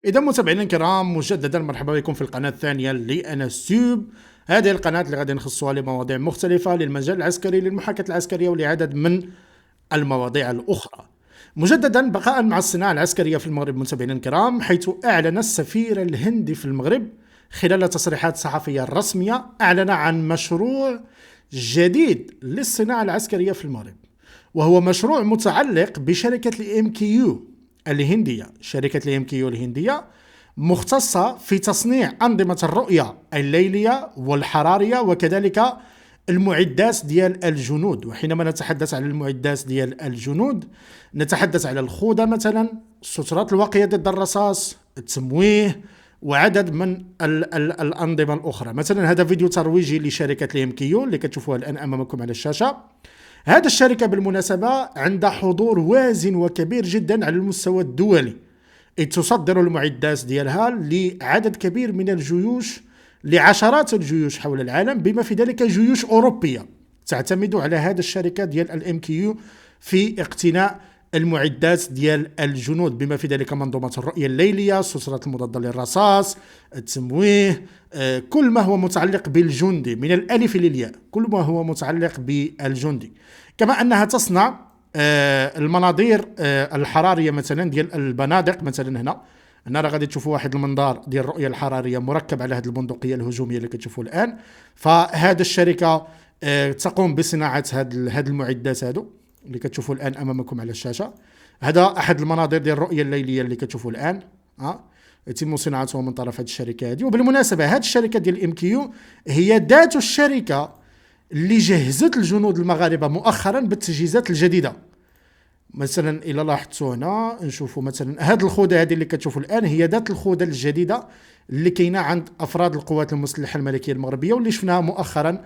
إذا متابعينا الكرام مجددا مرحبا بكم في القناة الثانية لأنستوب. هذه القناة اللي غادي نخصوها لمواضيع مختلفة للمجال العسكري للمحاكاة العسكرية ولعدد من المواضيع الأخرى. مجددا بقاء مع الصناعة العسكرية في المغرب متابعينا الكرام، حيث أعلن السفير الهندي في المغرب خلال تصريحات صحفية رسمية أعلن عن مشروع جديد للصناعة العسكرية في المغرب، وهو مشروع متعلق بشركة الام كيو الهندية. شركة الام كيو الهندية مختصة في تصنيع أنظمة الرؤية الليلية والحرارية وكذلك المعدات ديال الجنود. وحينما نتحدث عن المعدات ديال الجنود نتحدث على الخوذة مثلا، سترات الوقاية ضد الرصاص، التمويه، وعدد من الأنظمة الأخرى. مثلا هذا فيديو ترويجي لشركة الام كيو اللي كتشوفوها الآن أمامكم على الشاشة. هذا الشركة بالمناسبة عندها حضور وازن وكبير جدا على المستوى الدولي، إذ تصدر المعدات ديالها لعدد كبير من الجيوش، لعشرات الجيوش حول العالم، بما في ذلك جيوش أوروبية تعتمد على هذا الشركة ديال الام كيو في اقتناء المعدات ديال الجنود، بما في ذلك منظومة الرؤية الليلية، السترات المضادة للرصاص، التمويه، كل ما هو متعلق بالجندي من الألف للياء، كل ما هو متعلق بالجندي. كما أنها تصنع المناظير الحرارية مثلا ديال البنادق. مثلا هنا راه غادي تشوفوا واحد المنظار ديال الرؤية الحرارية مركب على هذه البندقية الهجومية اللي كتشوفوا الآن. فهذا الشركة تقوم بصناعة هذه المعدات هذو اللي كتشوفوا الآن أمامكم على الشاشة. هذا أحد المناظر ديال الرؤية الليلية اللي كتشوفوا الآن، يتم صناعته من طرف هذه الشركة هذه. وبالمناسبة هذه الشركة ديال الام كيو هي ذات الشركة اللي جهزت الجنود المغاربة مؤخرا بالتجهيزات الجديدة. مثلا إلا لاحظتوا هنا نشوفوا مثلا هذه الخوذة هذه اللي كتشوفوا الآن هي ذات الخوذة الجديدة اللي كاينة عند أفراد القوات المسلحة الملكية المغربية، واللي شفناها مؤخرا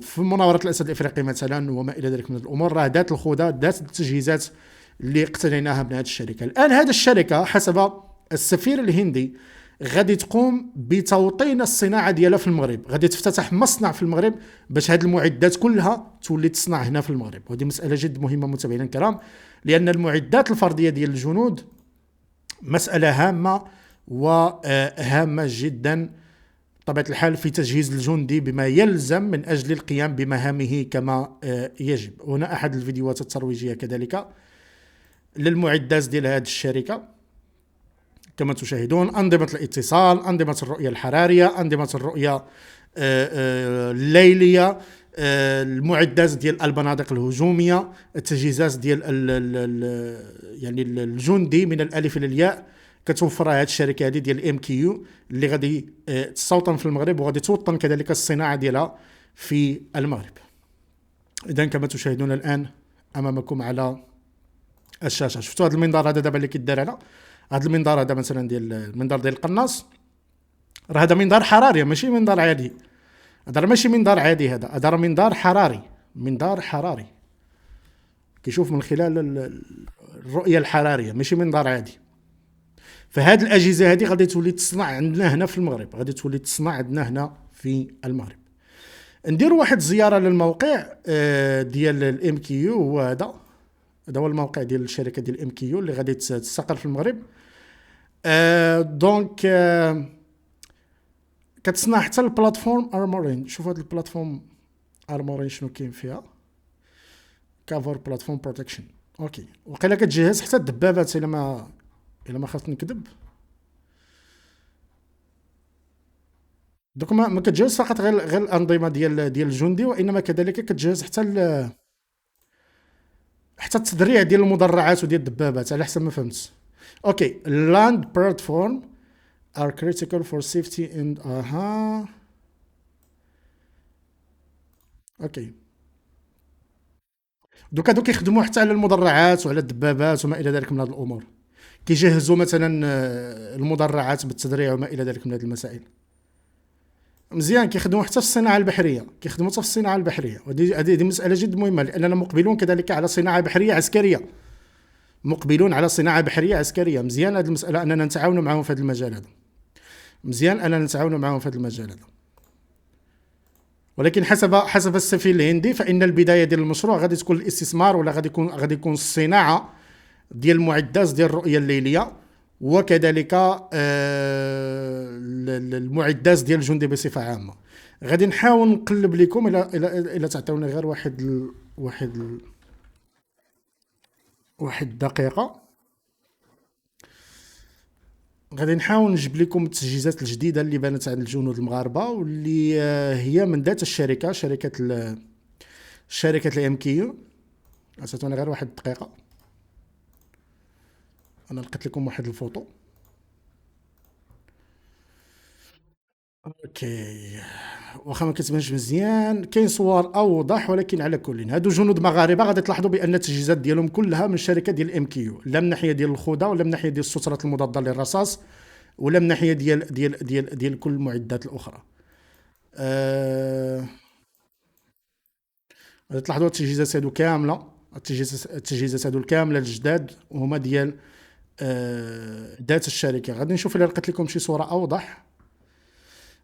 في مناورة الأسد الإفريقي مثلا وما إلى ذلك من الأمور. راه ذات الخوذة ذات التجهيزات اللي اقتنيناها من هذه الشركة. الآن هذه الشركة حسب السفير الهندي غادي تقوم بتوطين الصناعة ديالها في المغرب، غادي تفتتح مصنع في المغرب باش هذه المعدات كلها تولي تصنع هنا في المغرب. وهذه مسألة جد مهمة متابعينا الكرام، لأن المعدات الفردية ديال الجنود مسألة هامة وهامة جدا بطبيعة الحال في تجهيز الجندي بما يلزم من أجل القيام بمهامه كما يجب. هنا أحد الفيديوهات الترويجية كذلك للمعدات ديال هذه الشركة كما تشاهدون: أنظمة الاتصال، أنظمة الرؤية الحرارية، أنظمة الرؤية الليلية، المعدات ديال البنادق الهجومية، التجهيزات ديال يعني الجندي من الألف إلى الياء كتوفرها هذه الشركة هذه ديال الام كيو اللي غادي تستوطن في المغرب وغادي توطن كذلك الصناعة ديالها في المغرب. إذن كما تشاهدون الآن أمامكم على الشاشة، شفتوا هذا المنظار هذا دابا اللي كيدار هنا؟ هذا المنظار هذا مثلا ديال المنظار ديال القناص، راه هذا منظار حراري ماشي منظار عادي. هذا ماشي منظار عادي، هذا راه منظار حراري، منظار حراري كيشوف من خلال الرؤية الحرارية، ماشي منظار عادي. فهاد الأجهزة هذه غادي تولي تصنع عندنا هنا في المغرب، غادي تولي تصنع عندنا هنا في المغرب. نديروا واحد زيارة للموقع ديال الام كيو. هو هذا هو الموقع ديال الشركة ديال الام كيو اللي غادي تستقر في المغرب. دونك كتصنع حتى البلاتفورم ارمورين. شوف هاد البلاتفورم ارمورين شنو كاين فيها، كافر بلاتفورم بروتكشن. اوكي، وقيلا كتجهز حتى الدبابات الا ما خفت نكذب. دوك ما كتجهز فقط غير الانظمه ديال الجندي، وانما كذلك كتجهز حتى التدريع ديال المدرعات وديال الدبابات على حسب ما فهمت. اوكي، land platform are critical for safety and اوكي. دوك كيخدموا حتى على المدرعات وعلى الدبابات وما الى ذلك من هذه الامور. كيجهزوا مثلا المدرعات بالتدريع وما الى ذلك من هذه المسائل. مزيان، كيخدموا حتى في الصناعه البحريه، وهذه مساله جد مهمه، لاننا مقبلون كذلك على صناعه بحريه عسكريه، مزيان هذه المساله اننا نتعاونوا معهم في هذا المجال هذا. ولكن حسب السفير الهندي فإن البداية ديال المشروع غادي تكون الاستثمار، ولا غادي يكون الصناعة ديال المعدات ديال الرؤية الليلية وكذلك المعدات ديال الجندي بصفه عامه. غادي نحاول نقلب لكم الى تعطيوني غير واحد دقيقه. غادي نحاول نجيب لكم التجهيزات الجديده اللي بانت عند الجنود المغاربه، واللي هي من ذات الشركه، شركه الام كيو. عطيتوني غير واحد الدقيقه، انا لقيت لكم واحد الفوطو. اوكي، واخا ما كتبانش مزيان، كاين صور اوضح، ولكن على كل هادو جنود مغاربه. غادي تلاحظوا بان التجهيزات ديالهم كلها من شركه ديال ام كيو، لا من ناحيه ديال الخوذه، ولا من ناحيه ديال السترات المضاده للرصاص، ولا من ناحيه ديال كل المعدات الاخرى. غادي تلاحظوا التجهيزات هادو كامله، التجهيزات هادو الكامله الجداد وهما ديال ذات الشركه. غادي نشوف الا لقيت لكم شي صوره اوضح.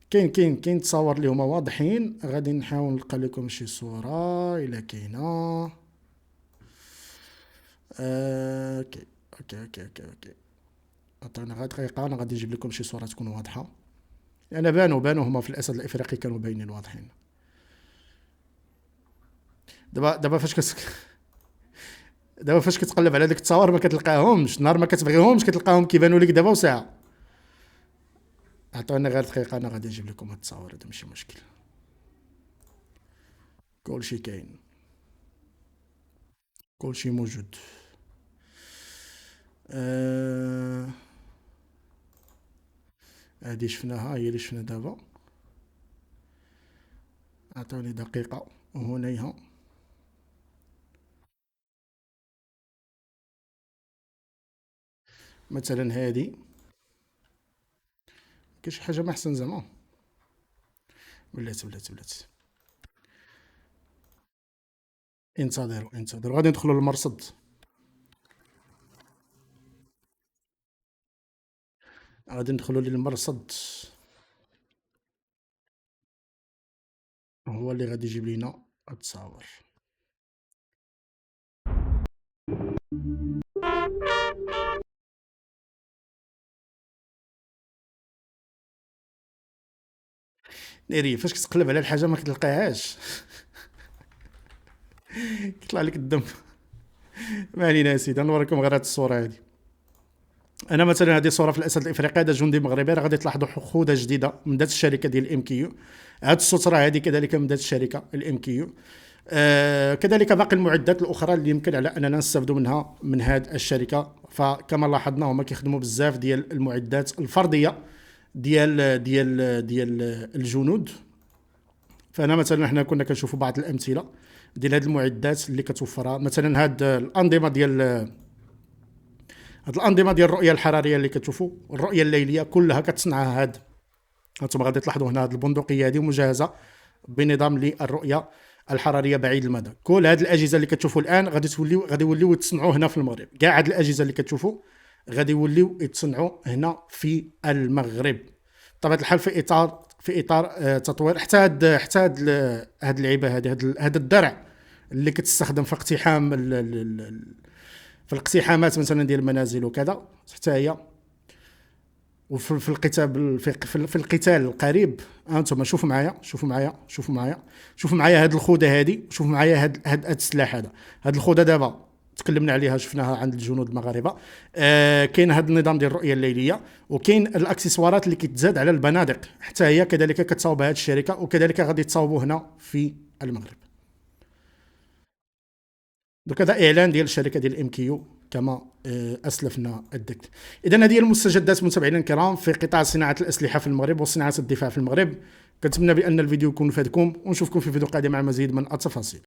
كاين تصاور اللي هما واضحين. غادي نحاول نلقى لكم شي صوره الا كاينه. اوكي اوكي. عطينا غير دقيقه، انا غادي نجيب لكم شي صوره تكون واضحه. يعني بانوا هما في الاسد الافريقي كانوا باينين واضحين. دابا دابا فاش كتقلب على ديك التصاور ما كتلقاهمش، نهار ما كتبغيهمش كتلقاهم كيبانوا لك دابا وساعه. عطوني غير دقيقه، انا غادي نجيب لكم هاد التصاور هذا، ماشي مشكل. كلشي كاين، كلشي موجود. هادي شفناها، هي اللي شفنا دابا. عطوني دقيقه وهنيها. مثلا هادي كاين شي حاجه ما احسن زعما. ولات. انتظروا غادي ندخلوا للمرصد. غادي ندخلوا للمرصد، هو اللي غادي يجيب لينا التصاور. ناري فاش كتقلب على الحاجه ما كتلقاهاش كيطلع لك الدم. ما علينا يا سيدي، نوريكم غير هاد الصوره هادي. انا مثلا هذه صوره في الاسد الافريقي، هذا جندي مغربي. راه غادي تلاحظوا خوذه جديده من ذات الشركه ديال الام كيو. هاد الستره هذه كذلك من ذات الشركه الام كيو. كذلك باقي المعدات الاخرى اللي يمكن على اننا نستافدوا منها من هذه الشركه. فكما لاحظنا هما كيخدموا بزاف ديال المعدات الفرديه ديال الجنود. فانا مثلا حنا كنا كنشوفوا بعض الامثله ديال هذه المعدات اللي كتوفرها. مثلا هاد الانظمه ديال الرؤيه الحراريه اللي كتشوفوا، الرؤيه الليليه كلها كتصنعها هانتوما غادي تلاحظوا هنا هاد البندقيه هذه مجهزه بنظام للرؤيه الحراريه بعيد المدى. كل هاد الاجهزه اللي كتشوفوا الان غادي يوليو يتصنعوا هنا في المغرب. كاع هاد الاجهزه اللي كتشوفوا غادي يوليو يتصنعوا هنا في المغرب، بطبيعه الحال في اطار تطوير. هاد اللعيبه هاد الدرع اللي كتستخدم في اقتحام في الاقتحامات مثلا ديال المنازل وكذا، حتى هي. وفي القتال في القتال القريب. انتم شوفوا معايا هاد الخوذه هادي، شوفوا معايا هاد السلاح هذا. هاد الخوذه دابا تكلمنا عليها، شفناها عند الجنود المغاربه. كاين هاد النظام ديال الرؤيه الليليه، وكاين الاكسسوارات اللي كتزاد على البنادق، حتى هي كذلك كتصاوب هاد الشركه، وكذلك غادي تصاوبوا هنا في المغرب. دوك هذا اعلان ديال الشركه ديال ام كيو كما اسلفنا الذكر. اذا هذه المستجدات متابعينا الكرام في قطاع صناعه الاسلحه في المغرب وصناعه الدفاع في المغرب. كنتمنى بان الفيديو يكون فادكم، ونشوفكم في فيديو قادم مع مزيد من التفاصيل.